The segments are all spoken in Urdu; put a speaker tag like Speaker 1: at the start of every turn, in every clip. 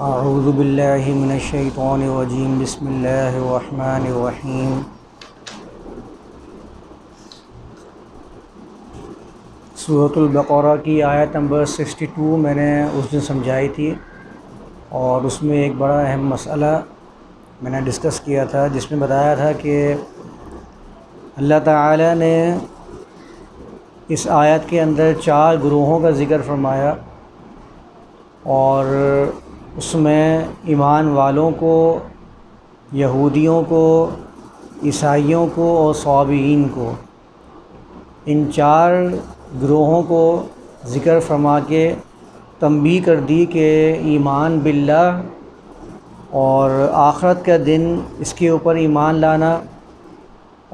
Speaker 1: اعوذ باللہ من الشیطان الرجیم بسم اللہ الرحمن الرحیم۔ سورۃ البقرہ کی آیت نمبر 62 میں نے اس دن سمجھائی تھی، اور اس میں ایک بڑا اہم مسئلہ میں نے ڈسکس کیا تھا، جس میں بتایا تھا کہ اللہ تعالی نے اس آیت کے اندر 4 گروہوں کا ذکر فرمایا، اور اس میں ایمان والوں کو، یہودیوں کو، عیسائیوں کو اور صابئین کو، ان 4 گروہوں کو ذکر فرما کے تنبیہ کر دی کہ ایمان باللہ اور آخرت کا دن، اس کے اوپر ایمان لانا،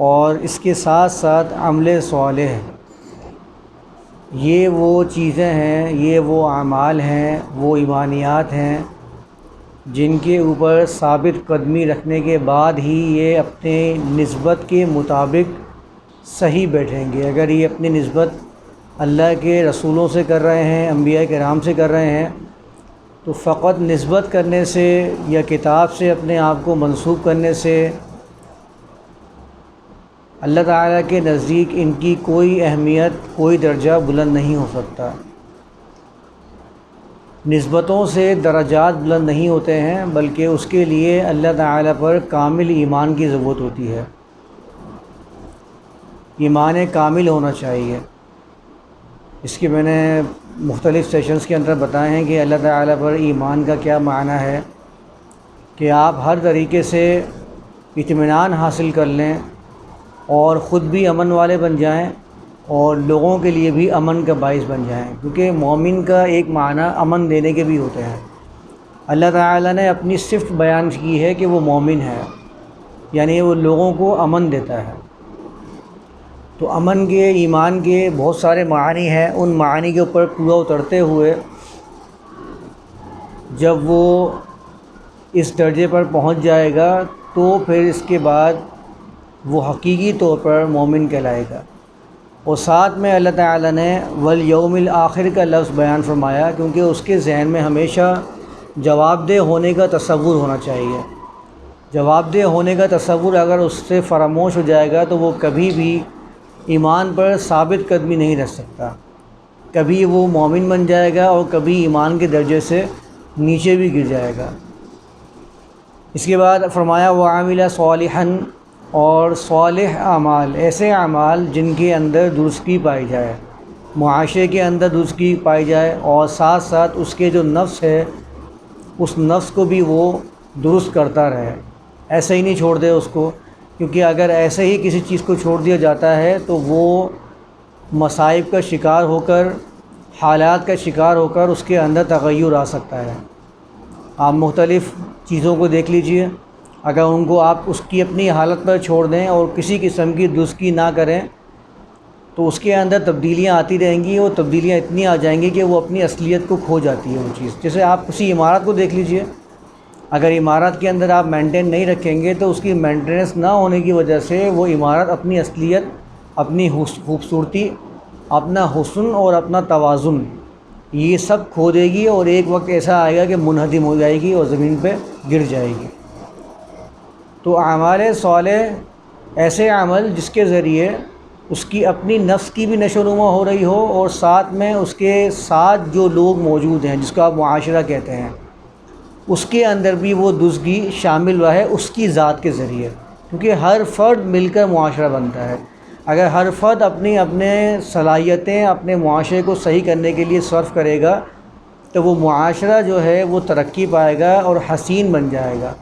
Speaker 1: اور اس کے ساتھ ساتھ عمل صالح، یہ وہ چیزیں ہیں، یہ وہ اعمال ہیں، وہ ایمانیات ہیں جن کے اوپر ثابت قدمی رکھنے کے بعد ہی یہ اپنے نسبت کے مطابق صحیح بیٹھیں گے۔ اگر یہ اپنی نسبت اللہ کے رسولوں سے کر رہے ہیں، انبیاء کرام سے کر رہے ہیں، تو فقط نسبت کرنے سے یا کتاب سے اپنے آپ کو منسوب کرنے سے اللہ تعالیٰ کے نزدیک ان کی کوئی اہمیت، کوئی درجہ بلند نہیں ہو سکتا۔ نسبتوں سے درجات بلند نہیں ہوتے ہیں، بلکہ اس کے لیے اللہ تعالیٰ پر کامل ایمان کی ضرورت ہوتی ہے۔ ایمان کامل ہونا چاہیے۔ اس کے میں نے مختلف سیشنز کے اندر بتائے ہیں کہ اللہ تعالیٰ پر ایمان کا کیا معنی ہے، کہ آپ ہر طریقے سے اطمینان حاصل کر لیں اور خود بھی امن والے بن جائیں، اور لوگوں کے لیے بھی امن کا باعث بن جائیں، کیونکہ مومن کا ایک معنی امن دینے کے بھی ہوتے ہیں۔ اللہ تعالیٰ نے اپنی صفت بیان کی ہے کہ وہ مومن ہے، یعنی وہ لوگوں کو امن دیتا ہے۔ تو امن کے، ایمان کے بہت سارے معانی ہیں۔ ان معانی کے اوپر پورا اترتے ہوئے جب وہ اس درجے پر پہنچ جائے گا، تو پھر اس کے بعد وہ حقیقی طور پر مومن کہلائے گا۔ اور ساتھ میں اللہ تعالیٰ نے والیوم الآخر کا لفظ بیان فرمایا، کیونکہ اس کے ذہن میں ہمیشہ جواب دہ ہونے کا تصور ہونا چاہیے۔ جواب دہ ہونے کا تصور اگر اس سے فراموش ہو جائے گا تو وہ کبھی بھی ایمان پر ثابت قدمی نہیں رکھ سکتا۔ کبھی وہ مومن بن جائے گا اور کبھی ایمان کے درجے سے نیچے بھی گر جائے گا۔ اس کے بعد فرمایا وَعَمِلَ صَالِحًا، اور صالح اعمال، ایسے اعمال جن کے اندر درستگی پائی جائے، معاشرے کے اندر درستگی پائی جائے، اور ساتھ ساتھ اس کے جو نفس ہے، اس نفس کو بھی وہ درست کرتا رہے، ایسے ہی نہیں چھوڑ دے اس کو، کیونکہ اگر ایسے ہی کسی چیز کو چھوڑ دیا جاتا ہے تو وہ مصائب کا شکار ہو کر، حالات کا شکار ہو کر اس کے اندر تغیر آ سکتا ہے۔ آپ مختلف چیزوں کو دیکھ لیجئے، اگر ان کو آپ اس کی اپنی حالت پر چھوڑ دیں اور کسی قسم کی درستگی نہ کریں، تو اس کے اندر تبدیلیاں آتی رہیں گی، اور تبدیلیاں اتنی آ جائیں گی کہ وہ اپنی اصلیت کو کھو جاتی ہے وہ چیز۔ جیسے آپ کسی عمارت کو دیکھ لیجئے، اگر عمارت کے اندر آپ مینٹین نہیں رکھیں گے تو اس کی مینٹیننس نہ ہونے کی وجہ سے وہ عمارت اپنی اصلیت، اپنی خوبصورتی، اپنا حسن اور اپنا توازن، یہ سب کھو دے گی، اور ایک وقت ایسا آئے گا کہ منہدم ہو جائے گی اور زمین پہ گر جائے گی۔ تو اعمال صالح ایسے عمل جس کے ذریعے اس کی اپنی نفس کی بھی نشو و نما ہو رہی ہو، اور ساتھ میں اس کے ساتھ جو لوگ موجود ہیں، جس کو آپ معاشرہ کہتے ہیں، اس کے اندر بھی وہ درستگی شامل ہوا ہے اس کی ذات کے ذریعے، کیونکہ ہر فرد مل کر معاشرہ بنتا ہے۔ اگر ہر فرد اپنے صلاحیتیں اپنے معاشرے کو صحیح کرنے کے لیے صرف کرے گا، تو وہ معاشرہ جو ہے وہ ترقی پائے گا اور حسین بن جائے گا،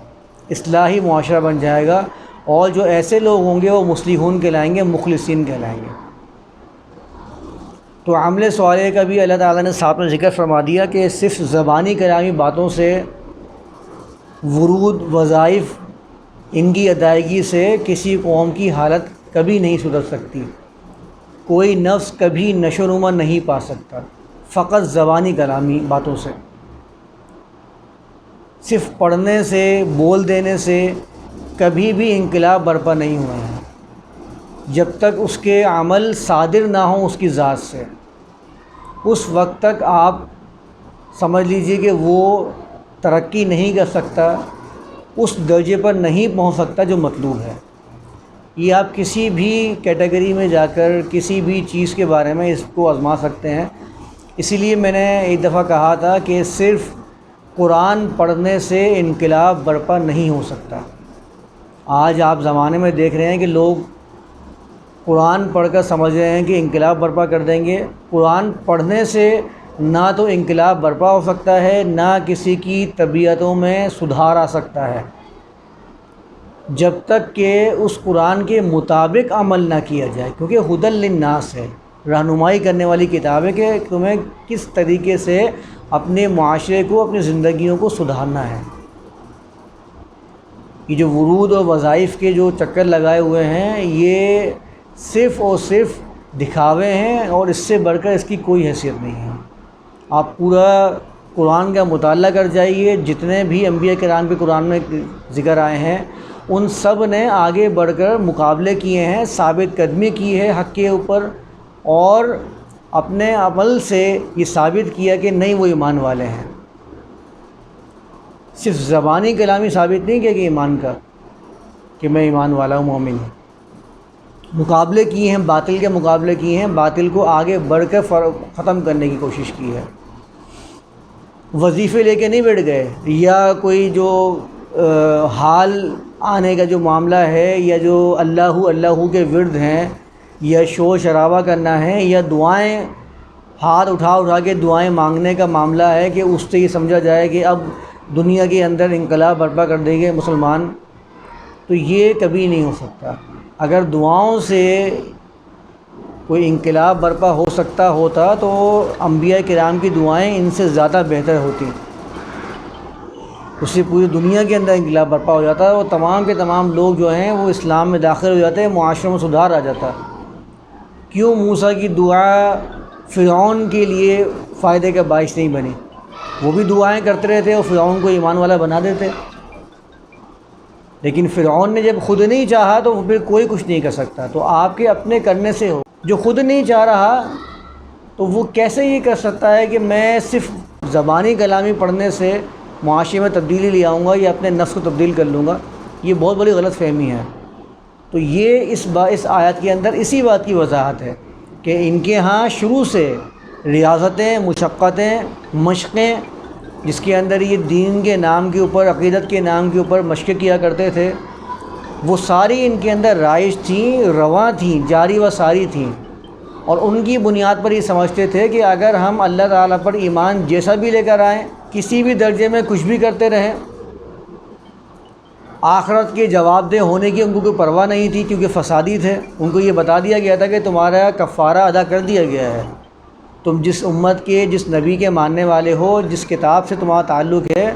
Speaker 1: اصلاحی معاشرہ بن جائے گا، اور جو ایسے لوگ ہوں گے وہ مصلحون کہلائیں گے، مخلصین کہلائیں گے۔ تو عمل صالح کا بھی اللہ تعالیٰ نے ساتھ میں ذکر فرما دیا کہ صرف زبانی کلامی باتوں سے، ورود، وظائف، ان کی ادائیگی سے کسی قوم کی حالت کبھی نہیں سدھر سکتی، کوئی نفس کبھی نشو و نما نہیں پا سکتا، فقط زبانی کلامی باتوں سے، صرف پڑھنے سے، بول دینے سے کبھی بھی انقلاب برپا نہیں ہوا ہے۔ جب تک اس کے عمل صادر نہ ہوں اس کی ذات سے، اس وقت تک آپ سمجھ لیجئے کہ وہ ترقی نہیں کر سکتا، اس درجے پر نہیں پہنچ سکتا جو مطلوب ہے۔ یہ آپ کسی بھی کیٹیگری میں جا کر کسی بھی چیز کے بارے میں اس کو آزما سکتے ہیں۔ اسی لیے میں نے ایک دفعہ کہا تھا کہ صرف قرآن پڑھنے سے انقلاب برپا نہیں ہو سکتا۔ آج آپ زمانے میں دیکھ رہے ہیں کہ لوگ قرآن پڑھ کر سمجھ رہے ہیں کہ انقلاب برپا کر دیں گے۔ قرآن پڑھنے سے نہ تو انقلاب برپا ہو سکتا ہے، نہ کسی کی طبیعتوں میں سدھار آ سکتا ہے، جب تک کہ اس قرآن کے مطابق عمل نہ کیا جائے، کیونکہ ہدی للناس ہے، رہنمائی کرنے والی کتاب ہے کہ تمہیں کس طریقے سے اپنے معاشرے کو، اپنی زندگیوں کو سدھارنا ہے۔ یہ جو ورود اور وظائف کے جو چکر لگائے ہوئے ہیں، یہ صرف اور صرف دکھاوے ہیں، اور اس سے بڑھ کر اس کی کوئی حیثیت نہیں ہے۔ آپ پورا قرآن کا مطالعہ کر جائیے، جتنے بھی انبیاء کرام کے قرآن میں ذکر آئے ہیں، ان سب نے آگے بڑھ کر مقابلے کیے ہیں، ثابت قدمی کی ہے حق کے اوپر، اور اپنے عمل سے یہ ثابت کیا کہ نہیں وہ ایمان والے ہیں۔ صرف زبانی کلامی ثابت نہیں کیا کہ ایمان کا، کہ میں ایمان والا ہوں، مومن ہوں۔ مقابلے کیے ہیں، باطل کے مقابلے کیے ہیں، باطل کو آگے بڑھ کر ختم کرنے کی کوشش کی ہے۔ وظیفے لے کے نہیں بیٹھ گئے، یا کوئی جو حال آنے کا جو معاملہ ہے، یا جو اللہ کے ورد ہیں، یا شور شرابہ کرنا ہے، یا دعائیں ہاتھ اٹھا کے دعائیں مانگنے کا معاملہ ہے کہ اس سے یہ سمجھا جائے کہ اب دنیا کے اندر انقلاب برپا کر دیں گے مسلمان، تو یہ کبھی نہیں ہو سکتا۔ اگر دعاؤں سے کوئی انقلاب برپا ہو سکتا ہوتا تو انبیاء کرام کی دعائیں ان سے زیادہ بہتر ہوتی، اس سے پوری دنیا کے اندر انقلاب برپا ہو جاتا ہے، اور تمام کے تمام لوگ جو ہیں وہ اسلام میں داخل ہو جاتے ہیں، معاشروں میں سدھار آ جاتا۔ کیوں موسیٰ کی دعا فرعون کے لیے فائدے کا باعث نہیں بنی؟ وہ بھی دعائیں کرتے رہتے اور فرعون کو ایمان والا بنا دیتے، لیکن فرعون نے جب خود نہیں چاہا تو پھر کوئی کچھ نہیں کر سکتا۔ تو آپ کے اپنے کرنے سے ہو، جو خود نہیں چاہ رہا تو وہ کیسے یہ کر سکتا ہے کہ میں صرف زبانی کلامی پڑھنے سے معاشرے میں تبدیلی لے آؤں گا یا اپنے نفس کو تبدیل کر لوں گا؟ یہ بہت بڑی غلط فہمی ہے۔ تو یہ اس آیت کے اندر اسی بات کی وضاحت ہے کہ ان کے ہاں شروع سے ریاضتیں، مشقتیں، مشقیں، جس کے اندر یہ دین کے نام کے اوپر، عقیدت کے نام کے اوپر مشقیں کیا کرتے تھے، وہ ساری ان کے اندر رائج تھیں، رواں تھیں، جاری و ساری تھیں، اور ان کی بنیاد پر یہ سمجھتے تھے کہ اگر ہم اللہ تعالیٰ پر ایمان جیسا بھی لے کر آئیں، کسی بھی درجے میں کچھ بھی کرتے رہیں، آخرت کے جواب دہ ہونے کی ان کو کوئی پرواہ نہیں تھی، کیونکہ فسادی تھے۔ ان کو یہ بتا دیا گیا تھا کہ تمہارا کفارہ ادا کر دیا گیا ہے، تم جس امت کے، جس نبی کے ماننے والے ہو، جس کتاب سے تمہارا تعلق ہے،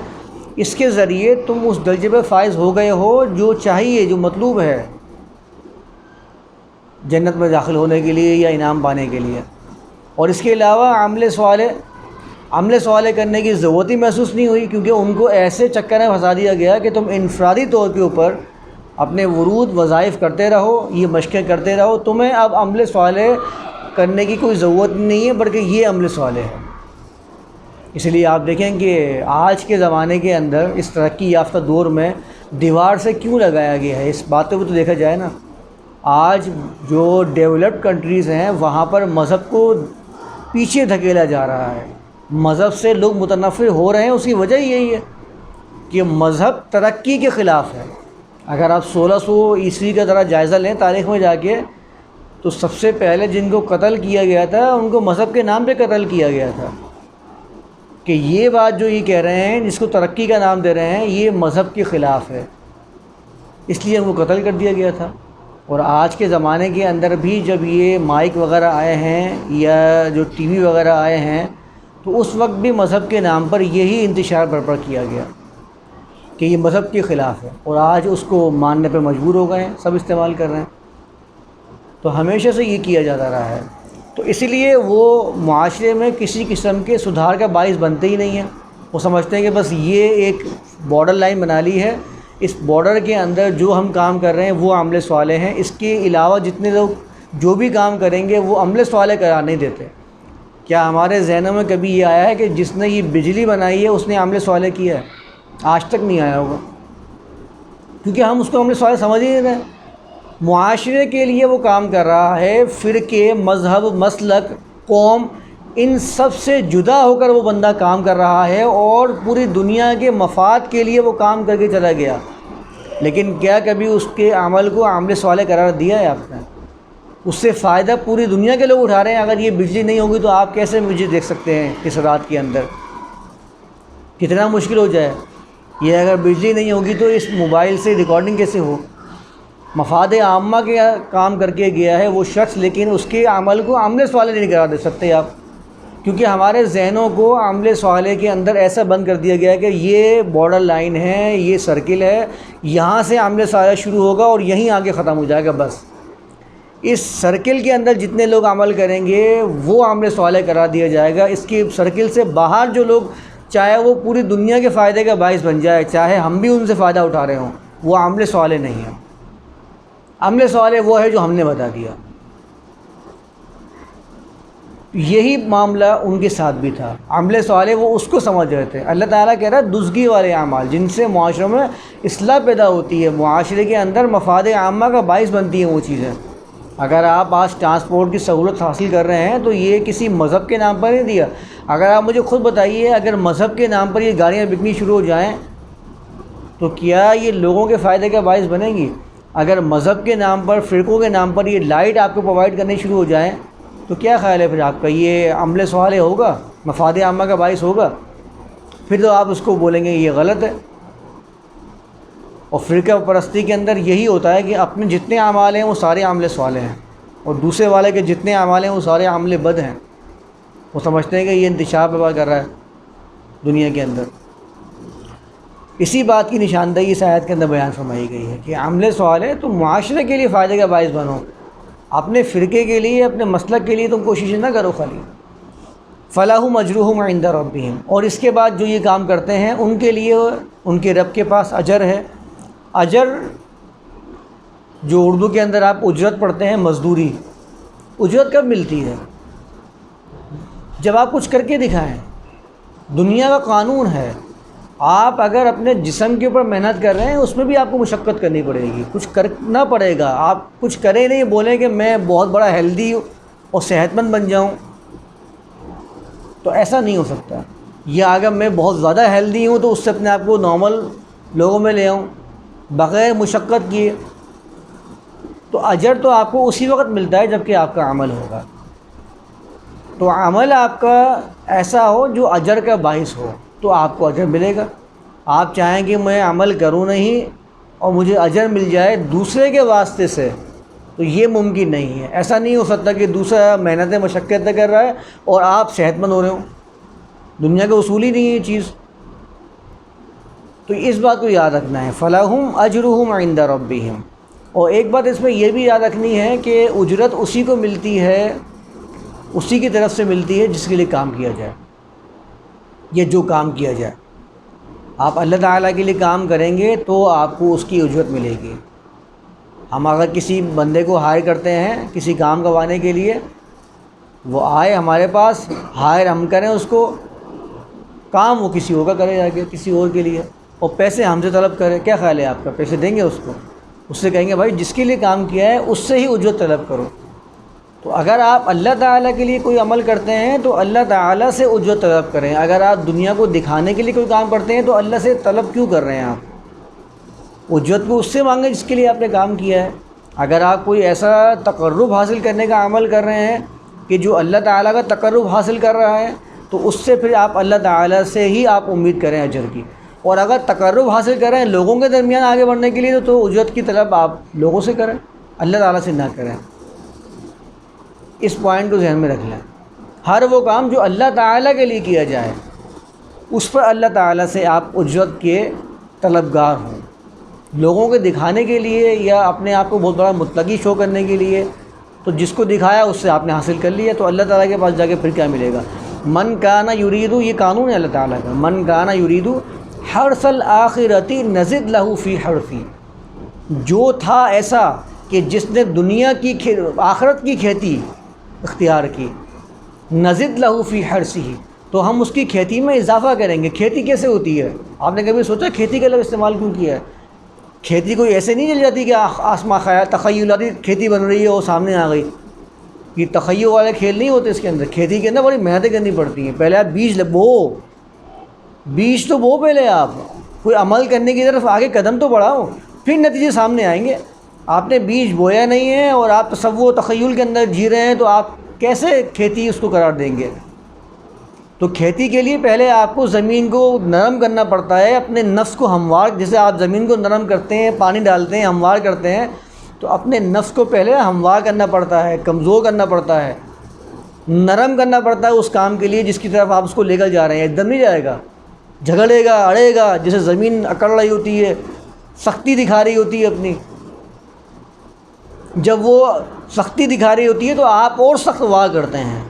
Speaker 1: اس کے ذریعے تم اس درجے پہ فائز ہو گئے ہو جو چاہیے، جو مطلوب ہے جنت میں داخل ہونے کے لیے یا انعام پانے کے لیے۔ اور اس کے علاوہ عمل سوالے کرنے کی ضرورت ہی محسوس نہیں ہوئی، کیونکہ ان کو ایسے چکر میں پھنسا دیا گیا کہ تم انفرادی طور کے اوپر اپنے ورود وظائف کرتے رہو، یہ مشقیں کرتے رہو، تمہیں اب عمل سوالے کرنے کی کوئی ضرورت نہیں ہے، بلکہ یہ عمل سوالے ہے۔ اس لیے آپ دیکھیں کہ آج کے زمانے کے اندر اس ترقی یافتہ دور میں دیوار سے کیوں لگایا گیا ہے، اس بات کو بھی تو دیکھا جائے نا۔ آج جو ڈیولپڈ کنٹریز ہیں وہاں پر مذہب کو پیچھے دھکیلا جا رہا ہے، مذہب سے لوگ متنفر ہو رہے ہیں، اس کی وجہ یہی ہے کہ مذہب ترقی کے خلاف ہے۔ اگر آپ 1600 عیسوی کا ذرا جائزہ لیں تاریخ میں جا کے، تو سب سے پہلے جن کو قتل کیا گیا تھا ان کو مذہب کے نام پہ قتل کیا گیا تھا، کہ یہ بات جو یہ کہہ رہے ہیں، جس کو ترقی کا نام دے رہے ہیں، یہ مذہب کے خلاف ہے، اس لیے ان کو قتل کر دیا گیا تھا۔ اور آج کے زمانے کے اندر بھی جب یہ مائک وغیرہ آئے ہیں یا جو ٹی وی وغیرہ آئے ہیں، تو اس وقت بھی مذہب کے نام پر یہی انتشار برپا کیا گیا کہ یہ مذہب کے خلاف ہے، اور آج اس کو ماننے پہ مجبور ہو گئے ہیں، سب استعمال کر رہے ہیں۔ تو ہمیشہ سے یہ کیا جاتا رہا ہے، تو اسی لیے وہ معاشرے میں کسی قسم کے سدھار کا باعث بنتے ہی نہیں ہیں۔ وہ سمجھتے ہیں کہ بس یہ ایک بارڈر لائن بنا لی ہے، اس بارڈر کے اندر جو ہم کام کر رہے ہیں وہ عمل سوالے ہیں، اس کے علاوہ جتنے لوگ جو بھی کام کریں گے وہ عمل سوالے قرار نہیں دیتے۔ کیا ہمارے ذہنوں میں کبھی یہ آیا ہے کہ جس نے یہ بجلی بنائی ہے اس نے عمل صالح کیا ہے؟ آج تک نہیں آیا ہوگا، کیونکہ ہم اس کو عمل صالح سمجھ ہی نہیں رہے۔ معاشرے کے لیے وہ کام کر رہا ہے، فرقے، مذہب، مسلک، قوم، ان سب سے جدا ہو کر وہ بندہ کام کر رہا ہے، اور پوری دنیا کے مفاد کے لیے وہ کام کر کے چلا گیا۔ لیکن کیا کبھی اس کے عمل کو عمل صالح قرار دیا ہے آپ نے؟ اس سے فائدہ پوری دنیا کے لوگ اٹھا رہے ہیں۔ اگر یہ بجلی نہیں ہوگی تو آپ کیسے مجھے دیکھ سکتے ہیں اس رات کے اندر؟ کتنا مشکل ہو جائے یہ، اگر بجلی نہیں ہوگی تو اس موبائل سے ریکارڈنگ کیسے ہو؟ مفاد عامہ کے کام کر کے گیا ہے وہ شخص، لیکن اس کے عمل کو عمل صالح نہیں قرار دے سکتے آپ، کیونکہ ہمارے ذہنوں کو عمل صالح کے اندر ایسا بند کر دیا گیا ہے کہ یہ بارڈر لائن ہے، یہ سرکل ہے، یہاں سے عمل صالح شروع ہوگا اور یہیں آگے ختم ہو جائے گا۔ بس اس سرکل کے اندر جتنے لوگ عمل کریں گے وہ عمل صالح قرار دیا جائے گا۔ اس کی سرکل سے باہر جو لوگ، چاہے وہ پوری دنیا کے فائدے کا باعث بن جائے، چاہے ہم بھی ان سے فائدہ اٹھا رہے ہوں، وہ عمل صالح نہیں ہے۔ عمل صالح وہ ہے جو ہم نے بتا دیا۔ یہی معاملہ ان کے ساتھ بھی تھا۔ عمل صالح وہ اس کو سمجھ رہے تھے۔ اللہ تعالیٰ کہہ رہا ہے دزگی والے اعمال جن سے معاشروں میں اصلاح پیدا ہوتی ہے، معاشرے کے اندر مفاد عامہ کا باعث بنتی ہیں وہ چیزیں۔ اگر آپ آج ٹرانسپورٹ کی سہولت حاصل کر رہے ہیں تو یہ کسی مذہب کے نام پر نہیں دیا۔ اگر آپ مجھے خود بتائیے، اگر مذہب کے نام پر یہ گاڑیاں بکنی شروع ہو جائیں تو کیا یہ لوگوں کے فائدے کا باعث بنے گی؟ اگر مذہب کے نام پر، فرقوں کے نام پر یہ لائٹ آپ کو پرووائڈ کرنے شروع ہو جائیں تو کیا خیال ہے پھر آپ کا؟ یہ عمل صالح ہوگا؟ مفاد عامہ کا باعث ہوگا؟ پھر تو آپ اس کو بولیں گے یہ غلط ہے۔ اور فرقہ پرستی کے اندر یہی ہوتا ہے کہ اپنے جتنے اعمال ہیں وہ سارے عمل صالح ہیں، اور دوسرے والے کے جتنے اعمال ہیں وہ سارے عمل بد ہیں۔ وہ سمجھتے ہیں کہ یہ انتشار پیدا کر رہا ہے دنیا کے اندر۔ اسی بات کی نشاندہی اس آیت کے اندر بیان فرمائی گئی ہے کہ عمل صالح تو معاشرے کے لیے فائدے کا باعث بنو، اپنے فرقے کے لیے، اپنے مسلک کے لیے تم کوشش نہ کرو خالی۔ فَلَهُمْ أَجْرُهُمْ عِنْدَ رَبِّهِمْ، اور اس کے بعد جو یہ کام کرتے ہیں ان کے لیے ان کے رب کے پاس اجر ہے۔ اجر جو اردو کے اندر آپ اجرت پڑھتے ہیں، مزدوری، اجرت کب ملتی ہے؟ جب آپ کچھ کر کے دکھائیں۔ دنیا کا قانون ہے، آپ اگر اپنے جسم کے اوپر محنت کر رہے ہیں اس میں بھی آپ کو مشقت کرنی پڑے گی، کچھ کرنا پڑے گا۔ آپ کچھ کریں نہیں، بولیں کہ میں بہت بڑا ہیلدی اور صحت مند بن جاؤں، تو ایسا نہیں ہو سکتا۔ یا اگر میں بہت زیادہ ہیلدی ہوں تو اس سے اپنے آپ کو نارمل لوگوں میں لے آؤں بغیر مشقت کیے، تو اجر تو آپ کو اسی وقت ملتا ہے جب کہ آپ کا عمل ہوگا۔ تو عمل آپ کا ایسا ہو جو اجر کا باعث ہو تو آپ کو اجر ملے گا۔ آپ چاہیں کہ میں عمل کروں نہیں اور مجھے اجر مل جائے دوسرے کے واسطے سے، تو یہ ممکن نہیں ہے۔ ایسا نہیں ہو سکتا کہ دوسرا محنت مشقت کر رہا ہے اور آپ صحت مند ہو رہے ہوں۔ دنیا کا اصول ہی نہیں ہے یہ چیز۔ تو اس بات کو یاد رکھنا ہے، فَلَهُمْ أَجْرُهُمْ عِنْدَ رَبِّهِمْ۔ اور ایک بات اس میں یہ بھی یاد رکھنی ہے کہ اجرت اسی کو ملتی ہے، اسی کی طرف سے ملتی ہے جس کے لیے کام کیا جائے، یا جو کام کیا جائے۔ آپ اللہ تعالیٰ کے لیے کام کریں گے تو آپ کو اس کی اجرت ملے گی۔ ہم اگر کسی بندے کو ہائر کرتے ہیں کسی کام کروانے کے لیے، وہ آئے ہمارے پاس، ہائر ہم کریں اس کو، کام وہ کسی اور کا کرے جا کے کسی اور کے لیے، اور پیسے ہم سے طلب کرے، کیا خیال ہے آپ کا؟ پیسے دیں گے اس کو؟ اس سے کہیں گے بھائی جس کے لیے کام کیا ہے اس سے ہی اجرت طلب کرو۔ تو اگر آپ اللہ تعالیٰ کے لیے کوئی عمل کرتے ہیں تو اللہ تعالیٰ سے اجرت طلب کریں۔ اگر آپ دنیا کو دکھانے کے لیے کوئی کام کرتے ہیں تو اللہ سے طلب کیوں کر رہے ہیں؟ آپ اجرت کو اس سے مانگیں جس کے لیے آپ نے کام کیا ہے۔ اگر آپ کوئی ایسا تقرب حاصل کرنے کا عمل کر رہے ہیں کہ جو اللہ تعالیٰ کا تقرب حاصل کر رہا ہے تو اس سے پھر آپ اللہ تعالیٰ سے ہی آپ امید کریں اجر کی۔ اور اگر تقرب حاصل کر رہے ہیں لوگوں کے درمیان آگے بڑھنے کے لیے تو اجرت کی طلب آپ لوگوں سے کریں، اللہ تعالیٰ سے نہ کریں۔ اس پوائنٹ کو ذہن میں رکھ لیں۔ ہر وہ کام جو اللہ تعالیٰ کے لیے کیا جائے اس پر اللہ تعالیٰ سے آپ اجرت کے طلبگار ہوں۔ لوگوں کے دکھانے کے لیے یا اپنے آپ کو بہت بڑا مطلقی شو کرنے کے لیے، تو جس کو دکھایا اس سے آپ نے حاصل کر لیا، تو اللہ تعالیٰ کے پاس جا کے پھر کیا ملے گا؟ من کان یرید، یہ قانون ہے اللہ تعالیٰ کا، من کان یرید حرث الآخرۃ نزد لہ فی حرثی۔ جو تھا ایسا کہ جس نے دنیا کی آخرت کی کھیتی اختیار کی، نزد لہ فی حرثہ، تو ہم اس کی کھیتی میں اضافہ کریں گے۔ کھیتی کیسے ہوتی ہے؟ آپ نے کبھی سوچا کھیتی کا لفظ استعمال کیوں کیا ہے؟ کھیتی کوئی ایسے نہیں چل جاتی کہ آسمان خیال تخیلاتی کھیتی بن رہی ہے وہ سامنے آ گئی۔ یہ تخیل والے کھیل نہیں ہوتے اس کے اندر۔ کھیتی کے اندر بڑی محنتیں کرنی پڑتی ہیں۔ پہلے آپ بیج بیج تو بو پہلے آپ کوئی عمل کرنے کی طرف آگے قدم تو بڑھاؤ، پھر نتیجے سامنے آئیں گے۔ آپ نے بیج بویا نہیں ہے اور آپ تصور تخیل کے اندر جی رہے ہیں، تو آپ کیسے کھیتی اس کو قرار دیں گے؟ تو کھیتی کے لیے پہلے آپ کو زمین کو نرم کرنا پڑتا ہے، اپنے نفس کو ہموار، جیسے آپ زمین کو نرم کرتے ہیں، پانی ڈالتے ہیں، ہموار کرتے ہیں، تو اپنے نفس کو پہلے ہموار کرنا پڑتا ہے، کمزور کرنا پڑتا ہے، نرم کرنا پڑتا ہے اس کام کے لیے جس کی طرف آپ اس کو لے کر جا رہے ہیں۔ ایک دم نہیں جائے گا، جھگڑے گا، اڑے گا، جیسے زمین اکڑ رہی ہوتی ہے، سختی دکھا رہی ہوتی ہے اپنی۔ جب وہ سختی دکھا رہی ہوتی ہے تو آپ اور سخت وار کرتے ہیں،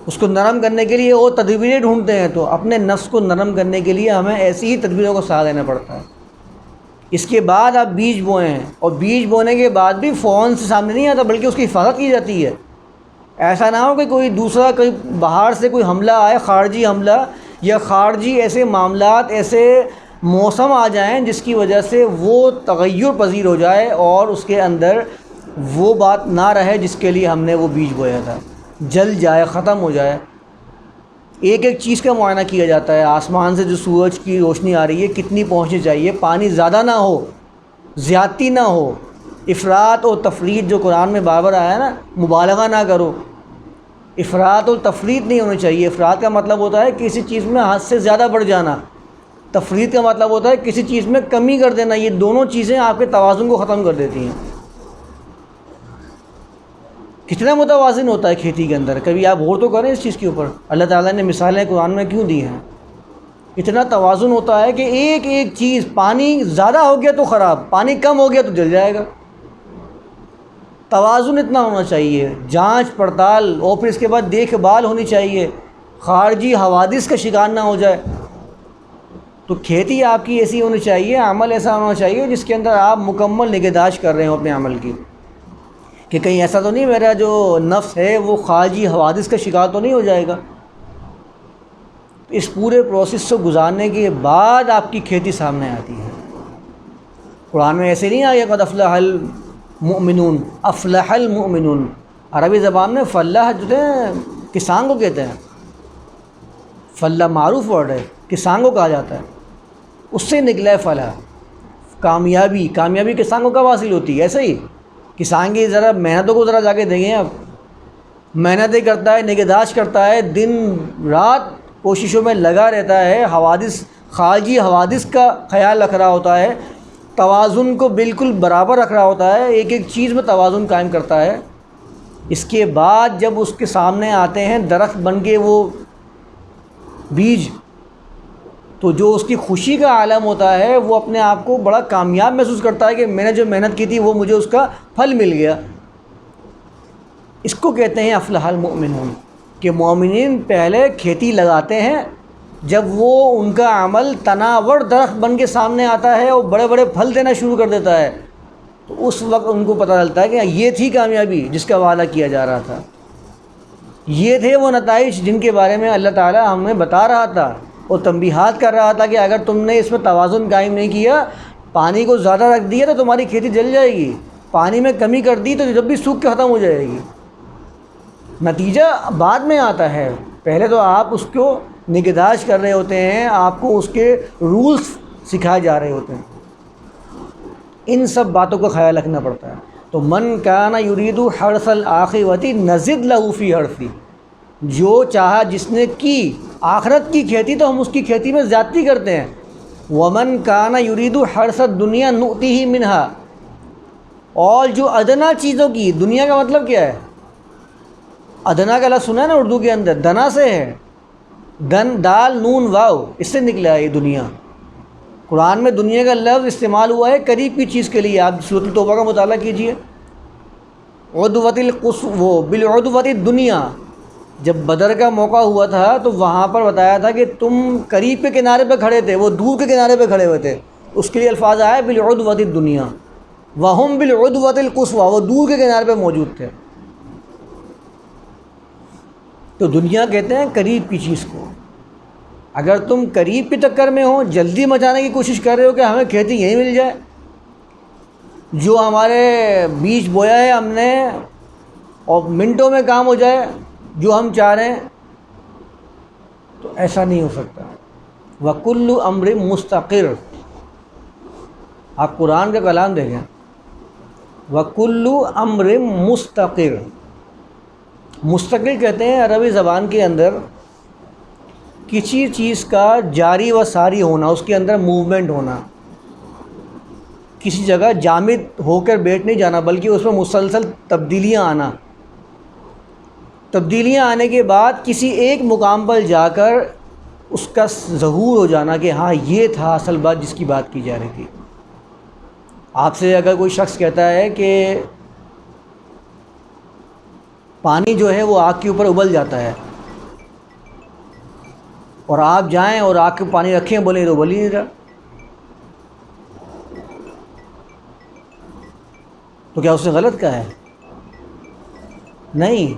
Speaker 1: اس کو نرم کرنے کے لیے اور تدبیریں ڈھونڈتے ہیں۔ تو اپنے نفس کو نرم کرنے کے لیے ہمیں ایسی ہی تدبیروں کو ساتھ دینا پڑتا ہے۔ اس کے بعد آپ بیج بوئیں ہیں، اور بیج بونے کے بعد بھی فوراً سے سامنے نہیں آتا، بلکہ اس کی حفاظت کی جاتی ہے۔ ایسا نہ ہو کہ کوئی دوسرا کوئی باہر سے کوئی حملہ آئے، خارجی حملہ یا خارجی ایسے معاملات، ایسے موسم آ جائیں جس کی وجہ سے وہ تغیر پذیر ہو جائے اور اس کے اندر وہ بات نہ رہے جس کے لیے ہم نے وہ بیج بویا تھا، جل جائے، ختم ہو جائے۔ ایک ایک چیز کا معائنہ کیا جاتا ہے۔ آسمان سے جو سورج کی روشنی آ رہی ہے کتنی پہنچنی چاہیے، پانی زیادہ نہ ہو، زیادتی نہ ہو، افراط اور تفریط جو قرآن میں بار بار آیا ہے نا، مبالغہ نہ کرو۔ افراط اور تفریط نہیں ہونی چاہیے۔ افراط کا مطلب ہوتا ہے کسی چیز میں حد سے زیادہ بڑھ جانا، تفریط کا مطلب ہوتا ہے کسی چیز میں کمی کر دینا۔ یہ دونوں چیزیں آپ کے توازن کو ختم کر دیتی ہیں۔ کتنا متوازن ہوتا ہے کھیتی کے اندر، کبھی آپ غور تو کریں اس چیز کے اوپر۔ اللہ تعالیٰ نے مثالیں قرآن میں کیوں دی ہیں؟ اتنا توازن ہوتا ہے کہ ایک ایک چیز، پانی زیادہ ہو گیا تو خراب، پانی کم ہو گیا تو جل جائے گا۔ توازن اتنا ہونا چاہیے، جانچ پڑتال، اور پھر اس کے بعد دیکھ بھال ہونی چاہیے، خارجی حوادث کا شکار نہ ہو جائے۔ تو کھیتی آپ کی ایسی ہونی چاہیے، عمل ایسا ہونا چاہیے جس کے اندر آپ مکمل نگہداشت کر رہے ہوں اپنے عمل کی، کہ کہیں ایسا تو نہیں میرا جو نفس ہے وہ خارجی حوادث کا شکار تو نہیں ہو جائے گا۔ اس پورے پروسیس سے گزارنے کے بعد آپ کی کھیتی سامنے آتی ہے۔ قرآن میں ایسے نہیں آیا قد افلح المؤمنون، افلح المؤمنون۔ عربی زبان میں فلاح جو ہے کسان کو کہتے ہیں، فلاح معروف ورڈ ہے، کسان کو کہا جاتا ہے، اس سے نکلا ہے فلاح، کامیابی۔ کامیابی کسان کو کب حاصل ہوتی ہے؟ ایسے ہی کسان کی ذرا محنتوں کو ذرا جا کے دیکھیں آپ، محنتیں کرتا ہے، نگہداشت کرتا ہے، دن رات کوششوں میں لگا رہتا ہے، حوادث، خارجی حوادث کا خیال رکھ رہا ہوتا ہے، توازن کو بالکل برابر رکھ رہا ہوتا ہے، ایک ایک چیز میں توازن قائم کرتا ہے۔ اس کے بعد جب اس کے سامنے آتے ہیں درخت بن کے وہ بیج، تو جو اس کی خوشی کا عالم ہوتا ہے، وہ اپنے آپ کو بڑا کامیاب محسوس کرتا ہے کہ میں نے جو محنت کی تھی وہ مجھے اس کا پھل مل گیا۔ اس کو کہتے ہیں افلح المؤمنون، کہ مومنین پہلے کھیتی لگاتے ہیں، جب وہ ان کا عمل تناور درخت بن کے سامنے آتا ہے اور بڑے بڑے پھل دینا شروع کر دیتا ہے، تو اس وقت ان کو پتہ چلتا ہے کہ یہ تھی کامیابی جس کا وعدہ کیا جا رہا تھا، یہ تھے وہ نتائج جن کے بارے میں اللہ تعالیٰ ہمیں بتا رہا تھا اور تنبیہات کر رہا تھا کہ اگر تم نے اس میں توازن قائم نہیں کیا، پانی کو زیادہ رکھ دیا تو تمہاری کھیتی جل جائے گی، پانی میں کمی کر دی تو جب بھی سوکھ کے ختم ہو جائے گی۔ نتیجہ بعد میں آتا ہے، پہلے تو آپ اس کو نگہداشت کر رہے ہوتے ہیں، آپ کو اس کے رولز سکھائے جا رہے ہوتے ہیں، ان سب باتوں کا خیال رکھنا پڑتا ہے۔ تو من کان یرید حرث الآخرۃ نزد لہ فی حرثہ، جو چاہا جس نے کی آخرت کی کھیتی تو ہم اس کی کھیتی میں زیادتی کرتے ہیں۔ ومن کان یرید حرث الدنیا نؤتہ منہا، اور جو ادنا چیزوں کی، دنیا کا مطلب کیا ہے؟ ادنا کا لفظ سنا ہے نا اردو کے اندر، دنا سے ہے، دن دال نون واو، اس سے نکلا ہے یہ دنیا۔ قرآن میں دنیا کا لفظ استعمال ہوا ہے قریب کی چیز کے لیے۔ آپ سورۃ التوبہ کا مطالعہ کیجئے، عدوۃ القصوى بالعدوۃ الدنیا، جب بدر کا موقع ہوا تھا تو وہاں پر بتایا تھا کہ تم قریب کے کنارے پہ کھڑے تھے، وہ دور کے کنارے پہ کھڑے ہوئے تھے، اس کے لیے الفاظ آئے بالعدوۃ الدنیا، وہم بالعدوۃ القصوى، وہ دور کے کنارے پہ موجود تھے۔ تو دنیا کہتے ہیں قریب کی چیز کو. اگر تم قریب کے چکر میں ہو، جلدی مچانے کی کوشش کر رہے ہو کہ ہمیں کھیتی یہیں مل جائے، جو ہمارے بیج بویا ہے ہم نے اور منٹوں میں کام ہو جائے جو ہم چاہ رہے ہیں، تو ایسا نہیں ہو سکتا. وَكُلُّ أَمْرٍ مُسْتَقِرٍ، آپ قرآن کا کلام دیکھیں. وَكُلُّ أَمْرٍ مُسْتَقِرٍ، مستقل کہتے ہیں عربی زبان کے اندر کسی چیز کا جاری و ساری ہونا، اس کے اندر موومنٹ ہونا، کسی جگہ جامد ہو کر بیٹھ نہیں جانا بلکہ اس میں مسلسل تبدیلیاں آنا، تبدیلیاں آنے کے بعد کسی ایک مقام پر جا کر اس کا ظہور ہو جانا کہ ہاں یہ تھا اصل بات جس کی بات کی جا رہی تھی. آپ سے اگر کوئی شخص کہتا ہے کہ پانی جو ہے وہ آگ کے اوپر ابل جاتا ہے، اور آپ جائیں اور آگ کے پانی رکھیں بولیں تو ابل ہی نہیں رہا، تو کیا اس نے غلط کہا ہے؟ نہیں،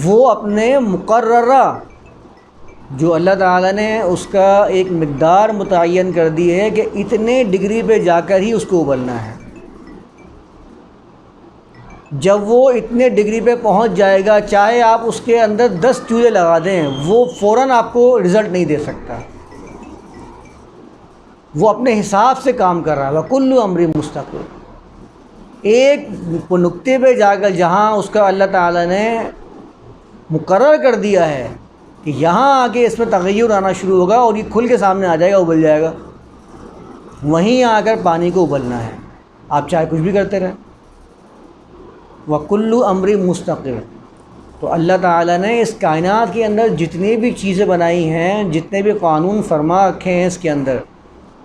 Speaker 1: وہ اپنے مقررہ جو اللہ تعالیٰ نے اس کا ایک مقدار متعین کر دی ہے کہ اتنے ڈگری پہ جا کر ہی اس کو ابلنا ہے. جب وہ اتنے ڈگری پہ پہنچ جائے گا، چاہے آپ اس کے اندر 10 چولہے لگا دیں، وہ فوراً آپ کو رزلٹ نہیں دے سکتا. وہ اپنے حساب سے کام کر رہا ہے. وَكُلُّ أَمْرٍ مُسْتَقِرٍ، ایک نقطے پہ جا کر جہاں اس کا اللہ تعالیٰ نے مقرر کر دیا ہے کہ یہاں آ کے اس میں تغیر آنا شروع ہوگا اور یہ کھل کے سامنے آ جائے گا، ابل جائے گا، وہیں آ کر پانی کو ابلنا ہے، آپ چاہے کچھ بھی کرتے رہیں. وَكُلُّ أَمْرٍ مُسْتَقِرٍ، تو اللہ تعالیٰ نے اس کائنات کے اندر جتنی بھی چیزیں بنائی ہیں، جتنے بھی قانون فرما رکھے ہیں اس کے اندر،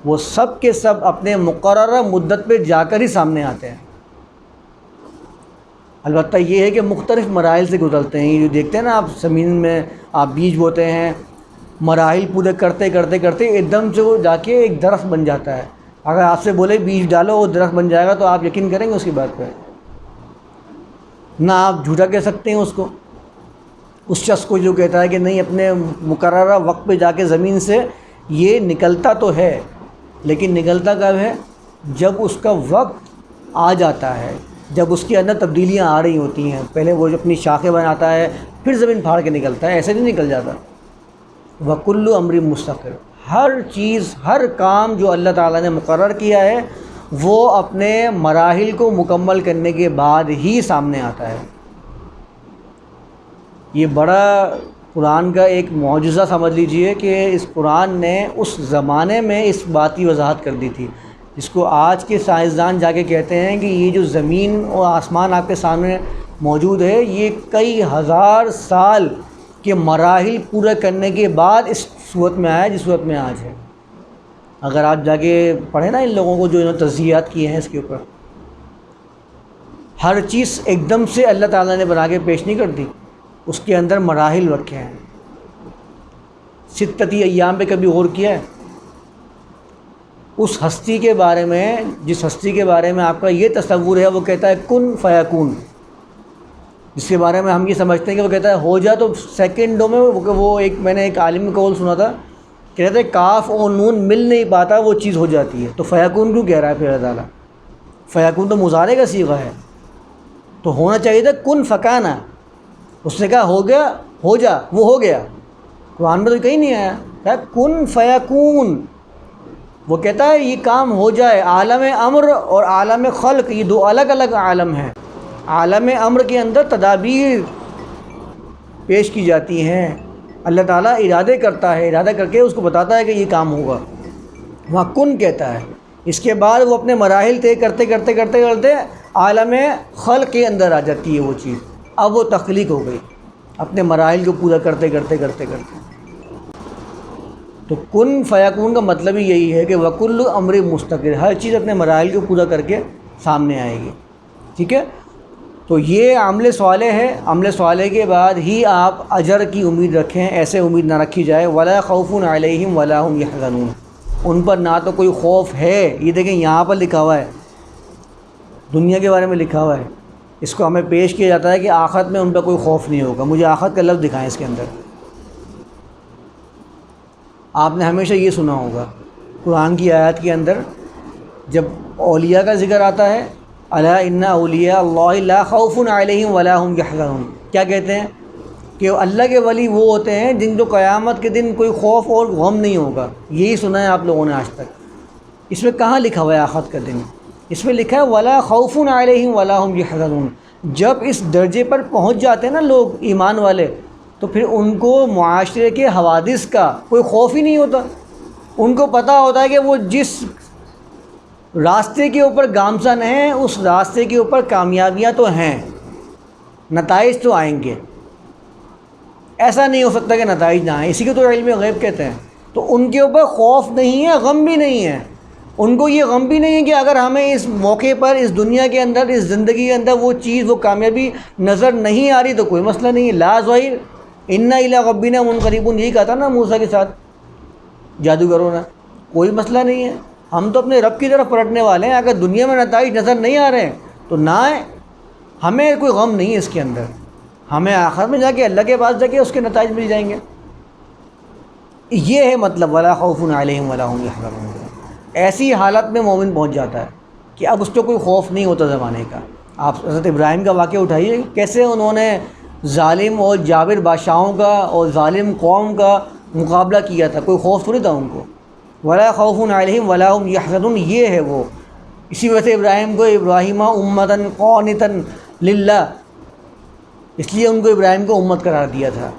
Speaker 1: وہ سب کے سب اپنے مقررہ مدت پہ جا کر ہی سامنے آتے ہیں. البتہ یہ ہے کہ مختلف مراحل سے گزرتے ہیں. یہ جو دیکھتے ہیں نا آپ زمین میں آپ بیج بوتے ہیں، مراحل پورے کرتے کرتے کرتے ایک دم سے وہ جا کے ایک درخت بن جاتا ہے. اگر آپ سے بولے بیج ڈالو وہ درخت بن جائے گا تو آپ یقین کریں گے اس کی بات پہ؟ نہ آپ جھوٹا کہہ سکتے ہیں اس کو، اس شخص کو جو کہتا ہے کہ نہیں اپنے مقررہ وقت پہ جا کے زمین سے یہ نکلتا تو ہے، لیکن نکلتا کب ہے؟ جب اس کا وقت آ جاتا ہے، جب اس کے اندر تبدیلیاں آ رہی ہوتی ہیں. پہلے وہ جو اپنی شاخیں بناتا ہے پھر زمین پھاڑ کے نکلتا ہے، ایسے نہیں نکل جاتا. وَكُلُّ أَمْرٍ مُسْتَقِرٍ، ہر چیز ہر کام جو اللہ تعالیٰ نے مقرر کیا ہے وہ اپنے مراحل کو مکمل کرنے کے بعد ہی سامنے آتا ہے. یہ بڑا قرآن کا ایک معجزہ سمجھ لیجئے کہ اس قرآن نے اس زمانے میں اس بات کی وضاحت کر دی تھی، جس کو آج کے سائنسدان جا کے کہتے ہیں کہ یہ جو زمین اور آسمان آپ کے سامنے موجود ہے یہ کئی ہزار سال کے مراحل پورے کرنے کے بعد اس صورت میں آیا جس صورت میں آج ہے. اگر آپ جا کے پڑھیں نا ان لوگوں کو جو انہوں نے تجزیات کیے ہیں اس کے اوپر، ہر چیز ایک دم سے اللہ تعالیٰ نے بنا کے پیش نہیں کر دی، اس کے اندر مراحل رکھے ہیں. ستتی ایام پہ کبھی غور کیا ہے؟ اس ہستی کے بارے میں، جس ہستی کے بارے میں آپ کا یہ تصور ہے، وہ کہتا ہے کن فیکون، جس کے بارے میں ہم یہ سمجھتے ہیں کہ وہ کہتا ہے ہو جا، تو سیکنڈوں میں وہ ایک میں نے ایک عالم کا قول سنا تھا، کہتے ہیں کاف اور نون مل نہیں پاتا وہ چیز ہو جاتی ہے. تو فیکون کیوں کہہ رہا ہے پھر اللہ تعالیٰ؟ فیکون تو مضارع کا صیغہ ہے، تو ہونا چاہیے تھا کن فکانا. اس نے کہا ہو گیا، ہو جا، وہ ہو گیا. قرآن میں تو کہیں نہیں آیا، کہا کن فیکون. وہ کہتا ہے یہ کام ہو جائے. عالم امر اور عالم خلق یہ دو الگ الگ عالم ہیں. عالم امر کے اندر تدابیر پیش کی جاتی ہیں، اللہ تعالیٰ ارادے کرتا ہے، ارادہ کر کے اس کو بتاتا ہے کہ یہ کام ہوگا، وہاں کن کہتا ہے. اس کے بعد وہ اپنے مراحل طے کرتے کرتے کرتے کرتے عالم خلق کے اندر آ جاتی ہے وہ چیز. اب وہ تخلیق ہو گئی اپنے مراحل کو پورا کرتے کرتے کرتے کرتے. تو کن فیکون کا مطلب ہی یہی ہے کہ وَكُلُّ أَمْرٍ مُسْتَقِرٍ، ہر چیز اپنے مراحل کو پورا کر کے سامنے آئے گی. ٹھیک ہے، تو یہ عمل صالح ہے. عمل صالح کے بعد ہی آپ اجر کی امید رکھیں، ایسے امید نہ رکھی جائے. وَلَا خَوْفٌ عَلَيْهِمْ وَلَا هُمْ يَحْزَنُونَ، ان پر نہ تو کوئی خوف ہے. یہ دیکھیں یہاں پر لکھا ہوا ہے، دنیا کے بارے میں لکھا ہوا ہے، اس کو ہمیں پیش کیا جاتا ہے کہ آخرت میں ان پہ کوئی خوف نہیں ہوگا. مجھے آخرت کا لفظ دکھائیں اس کے اندر. آپ نے ہمیشہ یہ سنا ہوگا قرآن کی آیات کے اندر جب اولیاء کا ذکر آتا ہے الا ان اولیاء اللہ لا خوف علیہم ولا هم یحزنون، کیا کہتے ہیں کہ اللہ کے ولی وہ ہوتے ہیں جن کو قیامت کے دن کوئی خوف اور غم نہیں ہوگا. یہی سنا ہے آپ لوگوں نے آج تک. اس میں کہاں لکھا ہوا ہے آخرت کا دن؟ اس میں لکھا ہے ولا خوف علیہم ولا هم یحزنون. جب اس درجے پر پہنچ جاتے ہیں نا لوگ ایمان والے، تو پھر ان کو معاشرے کے حوادث کا کوئی خوف ہی نہیں ہوتا. ان کو پتہ ہوتا ہے کہ وہ جس راستے کے اوپر گامزن ہیں اس راستے کے اوپر کامیابیاں تو ہیں، نتائج تو آئیں گے. ایسا نہیں ہو سکتا کہ نتائج نہ آئیں. اسی کو تو علم غیب کہتے ہیں. تو ان کے اوپر خوف نہیں ہے، غم بھی نہیں ہے. ان کو یہ غم بھی نہیں ہے کہ اگر ہمیں اس موقع پر اس دنیا کے اندر اس زندگی کے اندر وہ چیز وہ کامیابی نظر نہیں آ رہی تو کوئی مسئلہ نہیں ہے. لا ظہیر انا الی ربنا منقلبون، یہی کہا تھا نا موسیٰ کے ساتھ جادوگروں نے. کوئی مسئلہ نہیں ہے، ہم تو اپنے رب کی طرف پلٹنے والے ہیں. اگر دنیا میں نتائج نظر نہیں آ رہے ہیں تو نہ آئے، ہمیں کوئی غم نہیں ہے اس کے اندر. ہمیں آخر میں جا کے اللہ کے پاس جا کے اس کے نتائج مل جائیں گے. یہ ہے مطلب ولا خوف علیہم ولا هم یحزنون. ایسی حالت میں مومن پہنچ جاتا ہے کہ اب اس کو کوئی خوف نہیں ہوتا زمانے کا. آپ حضرت ابراہیم کا واقعہ اٹھائیے، کیسے انہوں نے ظالم اور جابر بادشاہوں کا اور ظالم قوم کا مقابلہ کیا تھا. کوئی خوف تھوڑی تھا ان کو. ولا خوف علیہم ولا هم یحزنون، یہ ہے وہ. اسی وجہ سے ابراہیم کو ابراہیم امتا قانتا للہ، اس لیے ان کو ابراہیم کو امت قرار دیا تھا.